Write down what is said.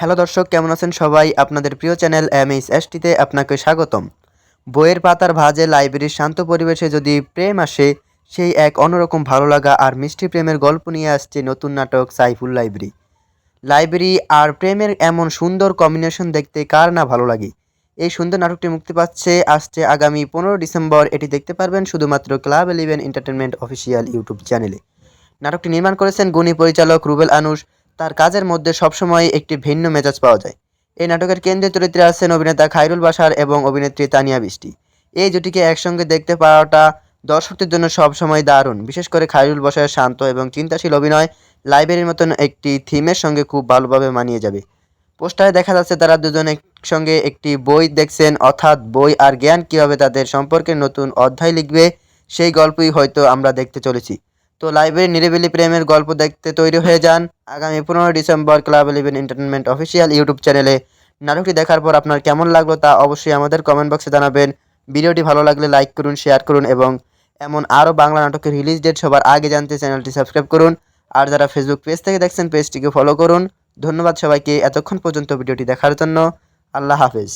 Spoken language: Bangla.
হ্যালো দর্শক, কেমন আছেন সবাই? আপনাদের প্রিয় চ্যানেল MHSTতে আপনাকে স্বাগতম। বইয়ের পাতার ভাঁজে লাইব্রেরির শান্ত পরিবেশে যদি প্রেম আসে, সেই এক অন্যরকম ভালো লাগা আর মিষ্টি প্রেমের গল্প নিয়ে আসছে নতুন নাটক সাইফুল লাইব্রেরি। লাইব্রেরি আর প্রেমের এমন সুন্দর কম্বিনেশন দেখতে কার না ভালো লাগে। এই সুন্দর নাটকটি মুক্তি আসছে আগামী 15 ডিসেম্বর। এটি দেখতে পারবেন শুধুমাত্র ক্লাব 11 এন্টারটেনমেন্ট অফিসিয়াল ইউটিউব চ্যানেলে। নাটকটি নির্মাণ করেছেন গুণী পরিচালক রুবেল আনুশ। তার কাজের মধ্যে সবসময় একটি ভিন্ন মেজাজ পাওয়া যায়। এই নাটকের কেন্দ্রীয় চরিত্রে আছেন অভিনেতা খায়রুল বাশার এবং অভিনেত্রী তানিয়া বৃষ্টি। এই জুটিকে একসঙ্গে দেখতে পাওয়াটা দর্শকদের জন্য সবসময় দারুণ। বিশেষ করে খায়রুল বাশারের শান্ত এবং চিন্তাশীল অভিনয় লাইব্রেরির মতন একটি থিমের সঙ্গে খুব ভালোভাবে মানিয়ে যাবে। পোস্টারে দেখা যাচ্ছে তারা দুজন একসঙ্গে একটি বই দেখছেন, অর্থাৎ বই আর জ্ঞান কীভাবে তাদের সম্পর্কের নতুন অধ্যায় লিখবে, সেই গল্পই হয়তো আমরা দেখতে চলেছি। তো লাইব্রেরির নিরিবিলি প্রেমের গল্প দেখতে তৈরি হয়ে যান আগামী 15 December club 11 entertainment official YouTube চ্যানেলে। নাটকটি দেখার পর আপনার কেমন লাগলো তা অবশ্যই আমাদের কমেন্ট বক্সে জানাবেন। ভিডিওটি ভালো লাগলে লাইক করুন, শেয়ার করুন এবং এমন আরও বাংলা নাটকের রিলিজ ডেট সবার আগে জানতে চ্যানেলটি সাবস্ক্রাইব করুন। আর যারা ফেসবুক পেজ থেকে দেখছেন পেজটিকে ফলো করুন। ধন্যবাদ সবাইকে এতক্ষণ পর্যন্ত ভিডিওটি দেখার জন্য। আল্লাহ হাফেজ।